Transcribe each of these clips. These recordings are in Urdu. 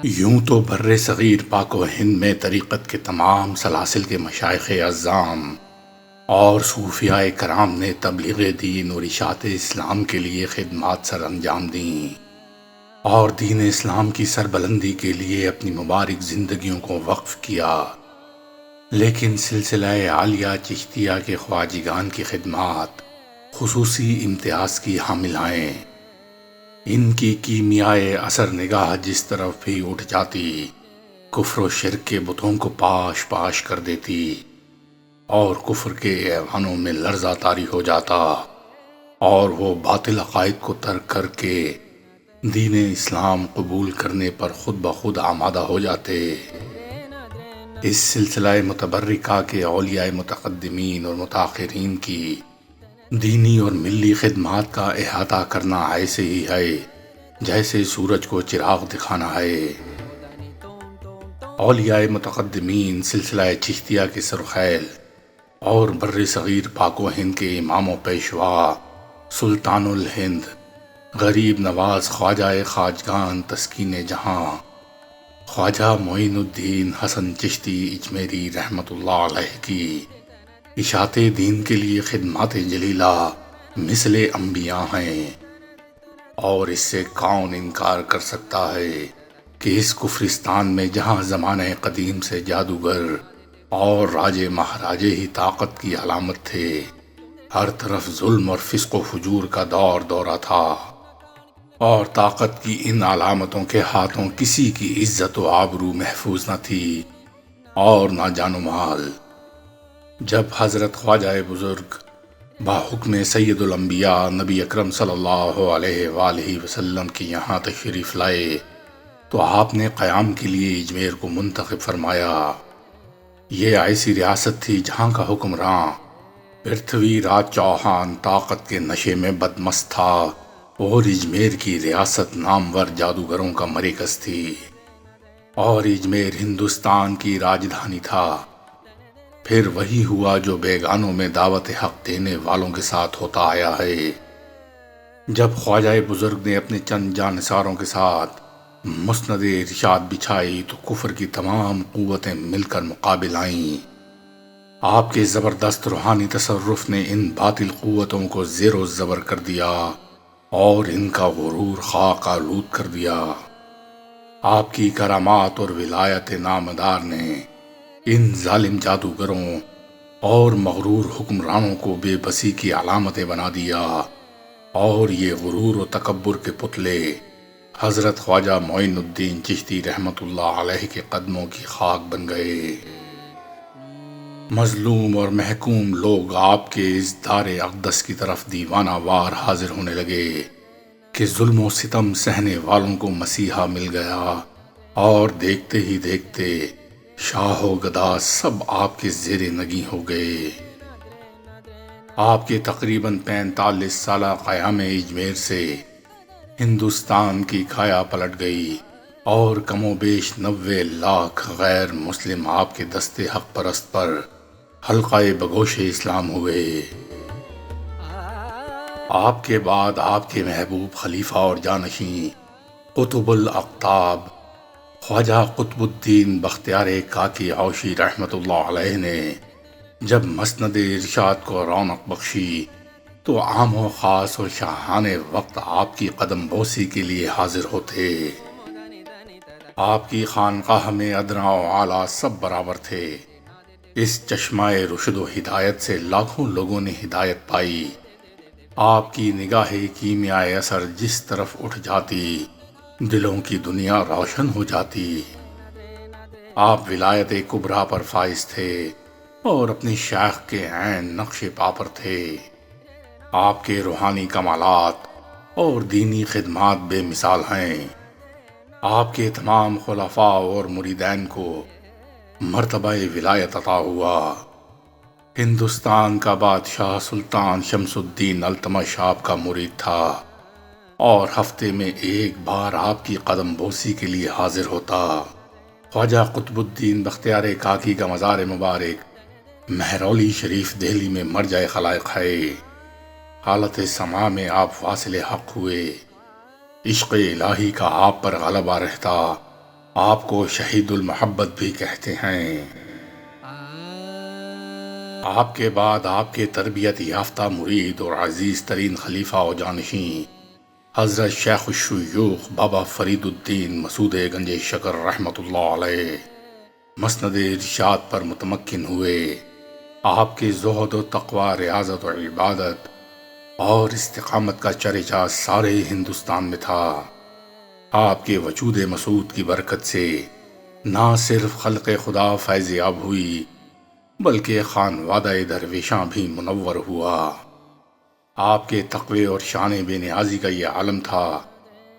یوں تو بر صغیر پاک و ہند میں طریقت کے تمام سلاسل کے مشائخ اعظام اور صوفیاء کرام نے تبلیغ دین اور اشاعت اسلام کے لیے خدمات سر انجام دیں اور دین اسلام کی سربلندی کے لیے اپنی مبارک زندگیوں کو وقف کیا، لیکن سلسلہ عالیہ چشتیہ کے خواجگان کی خدمات خصوصی امتیاز کی حامل ہیں۔ ان کی کیمیائے اثر نگاہ جس طرف بھی اٹھ جاتی، کفر و شرک کے بتوں کو پاش پاش کر دیتی اور کفر کے ایوانوں میں لرزہ طاری ہو جاتا، اور وہ باطل عقائد کو ترک کر کے دین اسلام قبول کرنے پر خود بخود آمادہ ہو جاتے۔ اس سلسلہ متبرکہ کے اولیاء متقدمین اور متاخرین کی دینی اور ملی خدمات کا احاطہ کرنا ایسے ہی ہے جیسے سورج کو چراغ دکھانا ہے۔ اولیاء متقدمین سلسلہ چشتیہ کے سرخیل اور بر صغیر پاک و ہند کے امام و پیشوا سلطان الہند غریب نواز خواجہ خواجگان تسکین جہاں خواجہ معین الدین حسن چشتی اجمیری رحمت اللہ علیہ کی اشاعت دین کے لیے خدمات جلیلہ مثل انبیاء ہیں، اور اس سے کون انکار کر سکتا ہے کہ اس کفرستان میں جہاں زمانہ قدیم سے جادوگر اور راجے مہاراجے ہی طاقت کی علامت تھے، ہر طرف ظلم اور فسق و فجور کا دور دورہ تھا، اور طاقت کی ان علامتوں کے ہاتھوں کسی کی عزت و آبرو محفوظ نہ تھی اور نہ جان و مال۔ جب حضرت خواجہ بزرگ باحکم سید الانبیاء نبی اکرم صلی اللہ علیہ وآلہ وسلم کی یہاں تشریف لائے تو آپ نے قیام کے لیے اجمیر کو منتخب فرمایا۔ یہ ایسی ریاست تھی جہاں کا حکمراں پرتھوی راج چوہان طاقت کے نشے میں بدمست تھا، اور اجمیر کی ریاست نامور جادوگروں کا مرکز تھی، اور اجمیر ہندوستان کی راجدھانی تھا۔ پھر وہی ہوا جو بیگانوں میں دعوت حق دینے والوں کے ساتھ ہوتا آیا ہے۔ جب خواجہ بزرگ نے اپنے چند جانثاروں کے ساتھ مسند ارشاد بچھائی تو کفر کی تمام قوتیں مل کر مقابل آئیں۔ آپ کے زبردست روحانی تصرف نے ان باطل قوتوں کو زیر و زبر کر دیا اور ان کا غرور خاک آلود کر دیا۔ آپ کی کرامات اور ولایت نامدار نے ان ظالم جادوگروں اور مغرور حکمرانوں کو بے بسی کی علامتیں بنا دیا، اور یہ غرور و تکبر کے پتلے حضرت خواجہ معین الدین چشتی رحمت اللہ علیہ کے قدموں کی خاک بن گئے۔ مظلوم اور محکوم لوگ آپ کے اس دار اقدس کی طرف دیوانہ وار حاضر ہونے لگے کہ ظلم و ستم سہنے والوں کو مسیحا مل گیا، اور دیکھتے ہی دیکھتے شاہ و گدا سب آپ کے زیر نگیں ہو گئے۔ آپ کے تقریباً 45 سالہ قیام اجمیر سے ہندوستان کی کایا پلٹ گئی، اور کم و بیش 90 لاکھ غیر مسلم آپ کے دستے حق پرست پر حلقہ بگوش اسلام ہوئے۔ آپ کے بعد آپ کے محبوب خلیفہ اور جانشین قطب الاقطاب خواجہ قطب الدین بختیار کاکی اوشی رحمت اللہ علیہ نے جب مسند ارشاد کو رونق بخشی تو عام و خاص و شاہان وقت آپ کی قدم بوسی کے لیے حاضر ہوتے۔ آپ کی خانقاہ میں ادنا و اعلیٰ سب برابر تھے۔ اس چشمہ رشد و ہدایت سے لاکھوں لوگوں نے ہدایت پائی۔ آپ کی نگاہ کیمیائے اثر جس طرف اٹھ جاتی، دلوں کی دنیا روشن ہو جاتی۔ آپ ولایت کبریٰ پر فائز تھے اور اپنے شیخ کے عین نقش پا پر تھے۔ آپ کے روحانی کمالات اور دینی خدمات بے مثال ہیں۔ آپ کے تمام خلفاء اور مریدین کو مرتبہ ولایت عطا ہوا۔ ہندوستان کا بادشاہ سلطان شمس الدین التمش آپ کا مرید تھا، اور ہفتے میں ایک بار آپ کی قدم بوسی کے لیے حاضر ہوتا۔ خواجہ قطب الدین بختیار کاکی کا مزار مبارک مہرولی شریف دہلی میں مرجع خلائق ہے۔ حالت سما میں آپ واصل حق ہوئے۔ عشق الہی کا آپ پر غلبہ رہتا، آپ کو شہید المحبت بھی کہتے ہیں۔ آپ کے بعد آپ کے تربیت یافتہ مرید اور عزیز ترین خلیفہ و جانشین حضرت شیخ الشیوخ بابا فرید الدین مسعود گنج شکر رحمۃ اللہ علیہ مسند ارشاد پر متمکن ہوئے۔ آپ کے زہد و تقوی، ریاضت و عبادت اور استقامت کا چرچا سارے ہندوستان میں تھا۔ آپ کے وجود مسعود کی برکت سے نہ صرف خلق خدا فیض یاب ہوئی بلکہ خانوادہ درویشاں بھی منور ہوا۔ آپ کے تقوی اور شان بے نیازی کا یہ عالم تھا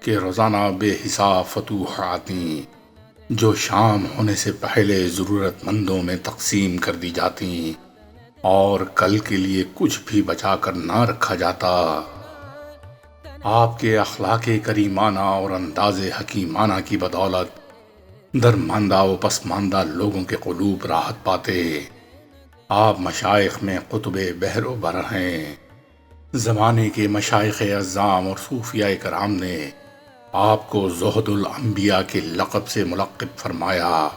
کہ روزانہ بے حساب فتوحاتی جو شام ہونے سے پہلے ضرورت مندوں میں تقسیم کر دی جاتی اور کل کے لیے کچھ بھی بچا کر نہ رکھا جاتا۔ آپ کے اخلاق کریمانہ اور انداز حکیمانہ کی بدولت درماندہ و پسماندہ لوگوں کے قلوب راحت پاتے۔ آپ مشائخ میں قطب بحر و بر ہیں۔ زمانے کے مشائخ اعظام اور صوفیاء کرام نے آپ کو زہد الانبیاء کے لقب سے ملقب فرمایا۔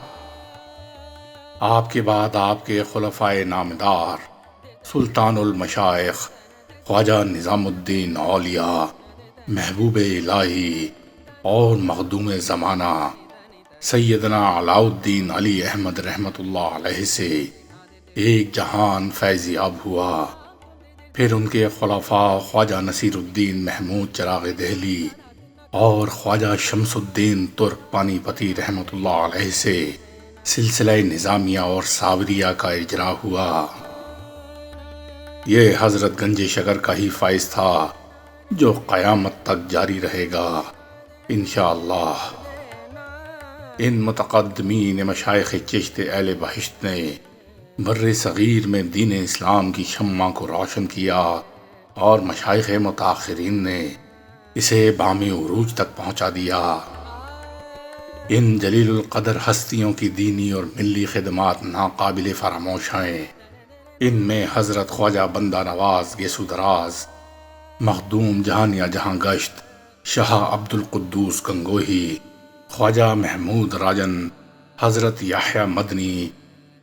آپ کے بعد آپ کے خلفائے نامدار سلطان المشائخ خواجہ نظام الدین اولیاء محبوب الہی اور مخدوم زمانہ سیدنا علاء الدین علی احمد رحمۃ اللہ علیہ سے ایک جہان فیض یاب ہوا۔ پھر ان کے خلفاء خواجہ نصیر الدین محمود چراغ دہلی اور خواجہ شمس الدین ترک پانی پتی رحمۃ اللہ علیہ سے سلسلہ نظامیہ اور صابریہ کا اجرا ہوا۔ یہ حضرت گنج شکر کا ہی فائز تھا جو قیامت تک جاری رہے گا انشاءاللہ۔ ان متقدمین مشائخ چشت اہل بہشت نے بر صغیر میں دین اسلام کی شمع کو روشن کیا اور مشائخ متاخرین نے اسے بام عروج تک پہنچا دیا۔ ان جلیل القدر ہستیوں کی دینی اور ملی خدمات ناقابل فراموش ہیں۔ ان میں حضرت خواجہ بندہ نواز گیسو دراز، مخدوم جہانیہ جہاں گشت شاہ عبد القدوس گنگوہی، خواجہ محمود راجن، حضرت یحییٰ مدنی،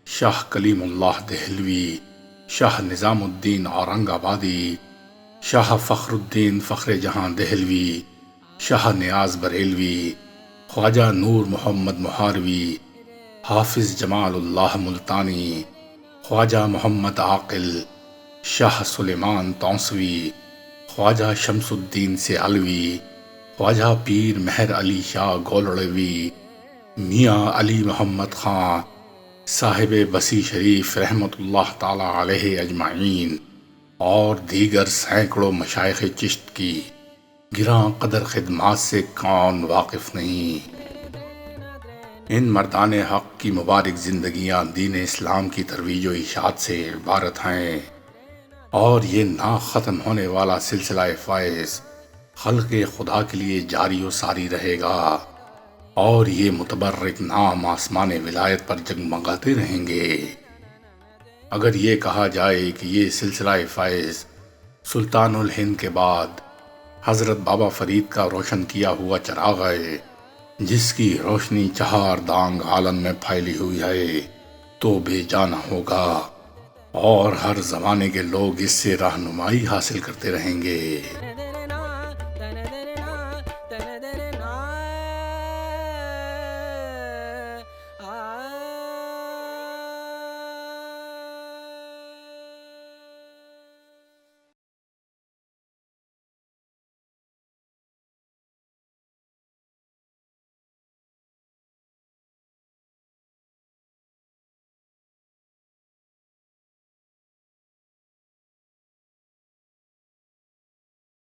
شاہ کلیم اللہ دہلوی، شاہ نظام الدین اورنگ آبادی، شاہ فخر الدین فخر جہاں دہلوی، شاہ نیاز بریلوی، خواجہ نور محمد مہاروی، حافظ جمال اللہ ملتانی، خواجہ محمد عاقل، شاہ سلیمان تونسوی، خواجہ شمس الدین سیالوی، خواجہ پیر مہر علی شاہ گولڑوی، میاں علی محمد خان صاحب بسی شریف رحمۃ اللہ تعالی علیہ اجمعین اور دیگر سینکڑوں مشائخ چشت کی گراں قدر خدمات سے کون واقف نہیں۔ ان مردان حق کی مبارک زندگیاں دین اسلام کی ترویج و اشاعت سے عبارت ہیں، اور یہ نہ ختم ہونے والا سلسلہ فائز خلق خدا کے لیے جاری و ساری رہے گا، اور یہ متبرک نام آسمان ولایت پر جگمگاتے رہیں گے۔ اگر یہ کہا جائے کہ یہ سلسلہ فائز سلطان الہند کے بعد حضرت بابا فرید کا روشن کیا ہوا چراغ ہے جس کی روشنی چہار دانگ عالم میں پھیلی ہوئی ہے تو بے جانا ہوگا، اور ہر زمانے کے لوگ اس سے رہنمائی حاصل کرتے رہیں گے۔